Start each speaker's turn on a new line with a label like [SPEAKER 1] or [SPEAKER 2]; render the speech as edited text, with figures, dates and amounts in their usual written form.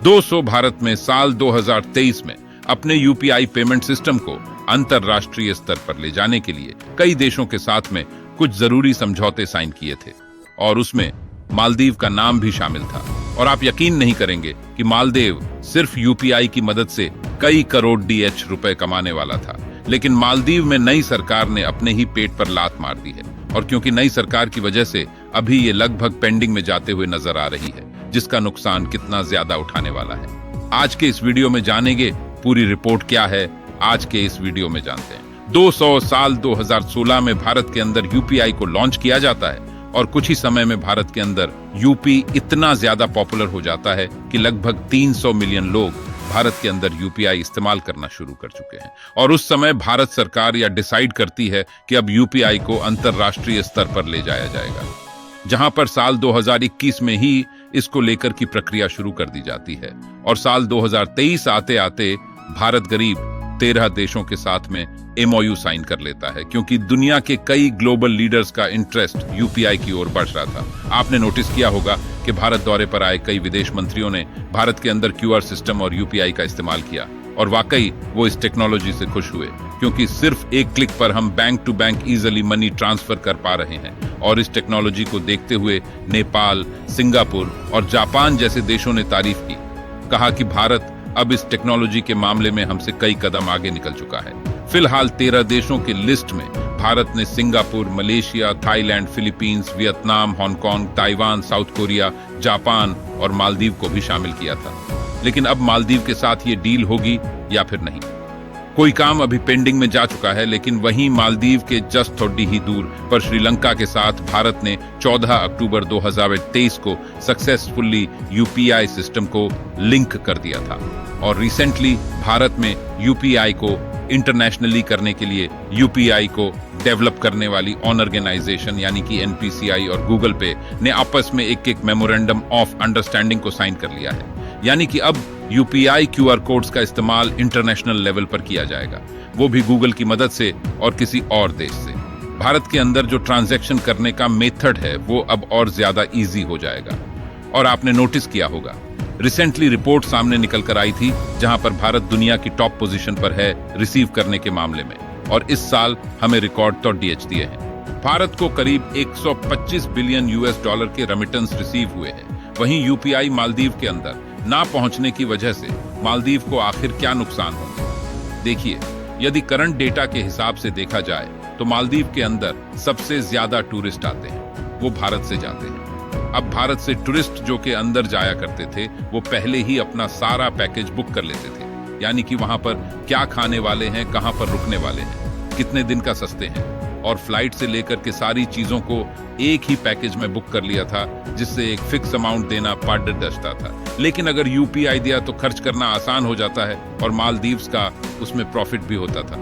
[SPEAKER 1] 200 भारत में साल 2023 में अपने यूपीआई पेमेंट सिस्टम को अंतरराष्ट्रीय स्तर पर ले जाने के लिए कई देशों के साथ में कुछ जरूरी समझौते साइन किए थे और उसमें मालदीव का नाम भी शामिल था। और आप यकीन नहीं करेंगे कि मालदीव सिर्फ यूपीआई की मदद से कई करोड़ डीएच रुपए कमाने वाला था, लेकिन मालदीव में नई सरकार ने अपने ही पेट पर लात मार दी है और क्योंकि नई सरकार की वजह से अभी ये लगभग पेंडिंग में जाते हुए नजर आ रही है, जिसका नुकसान कितना ज्यादा उठाने वाला है। आज के इस वीडियो में जानेंगे पूरी रिपोर्ट क्या है। आज के इस वीडियो में जानते हैं 200 साल 2016 में भारत के अंदर यूपीआई को लॉन्च किया जाता है और कुछ ही समय में भारत के अंदर यूपी इतना ज्यादा पॉपुलर हो जाता है कि लगभग 300 मिलियन लोग भारत के अंदर यूपीआई इस्तेमाल करना शुरू कर चुके हैं। और उस समय भारत सरकार या डिसाइड करती है कि अब यूपीआई को अंतरराष्ट्रीय स्तर पर ले जाया जाएगा, जहां पर साल 2021 में ही इसको लेकर की प्रक्रिया शुरू कर दी जाती है। और साल 2023 आते आते भारत करीब 13 देशों के साथ में एमओयू साइन कर लेता है, क्योंकि दुनिया के कई ग्लोबल लीडर्स का इंटरेस्ट यूपीआई की ओर बढ़ रहा था। आपने नोटिस किया होगा कि भारत दौरे पर आए कई विदेश मंत्रियों ने भारत के अंदर क्यूआर सिस्टम और यूपीआई का इस्तेमाल किया और वाकई वो इस टेक्नोलॉजी से खुश हुए, क्योंकि सिर्फ एक क्लिक पर हम bank to bank easily money transfer कर पा रहे हैं। और इस टेक्नोलॉजी को देखते हुए नेपाल, सिंगापुर और जापान जैसे देशों ने तारीफ की, कहा कि भारत अब इस टेक्नोलॉजी के मामले में हमसे कई कदम आगे निकल चुका है। फिलहाल 13 देशों की लिस्ट में भारत ने Singapore, Malaysia, Thailand, Philippines, Vietnam, Hong Kong, Taiwan, south Korea, Japan और मालदीव को भी शामिल किया था। लेकिन अब मालदीव के साथ ये डील होगी या फिर नहीं, कोई काम अभी पेंडिंग में जा चुका है। लेकिन वहीं मालदीव के जस्ट थोड़ी ही दूर पर श्रीलंका के साथ भारत ने 14 अक्टूबर 2023 को सक्सेसफुली यूपीआई सिस्टम को लिंक कर दिया था। और रिसेंटली भारत में यूपीआई को इंटरनेशनली करने के लिए यूपीआई को डेवलप करने वाली ऑन ऑर्गेनाइजेशन यानी कि एनपीसीआई और गूगल पे ने आपस में एक मेमोरेंडम ऑफ अंडरस्टैंडिंग को साइन कर लिया है, यानी कि अब यूपीआई क्यूआर कोड्स का इस्तेमाल इंटरनेशनल लेवल पर किया जाएगा, वो भी गूगल की मदद से और किसी और देश से। भारत के अंदर जो ट्रांजैक्शन करने का मेथड है वो अब और ज्यादा इजी हो जाएगा। और आपने नोटिस किया होगा, रिसेंटली रिपोर्ट सामने निकल कर आई थी जहां पर भारत दुनिया की टॉप पोजीशन पर है रिसीव करने के मामले में, और इस साल हमें रिकॉर्ड तो डीएच दिए हैं। भारत को करीब 125 बिलियन यूएस डॉलर के रेमिटेंस रिसीव हुए हैं। वहीं यूपीआई मालदीव के अंदर ना पहुंचने की वजह से मालदीव को आखिर क्या नुकसान होंगे। देखिए, यदि करंट डेटा के हिसाब से देखा जाए तो मालदीव के अंदर सबसे ज्यादा टूरिस्ट आते हैं, वो भारत से जाते हैं। अब भारत से टूरिस्ट जो के अंदर जाया करते थे वो पहले ही अपना सारा पैकेज बुक कर लेते थे, यानी कि वहां पर क्या खाने वाले हैं, कहां पर रुकने वाले हैं, कितने दिन का सस्ते हैं, और फ्लाइट से लेकर के सारी चीजों को एक ही पैकेज में बुक कर लिया था, जिससे एक फिक्स अमाउंट देना पारदर्शिता था। लेकिन अगर यूपीआई दिया तो खर्च करना आसान हो जाता है और मालदीव्स का उसमें प्रॉफिट भी होता था।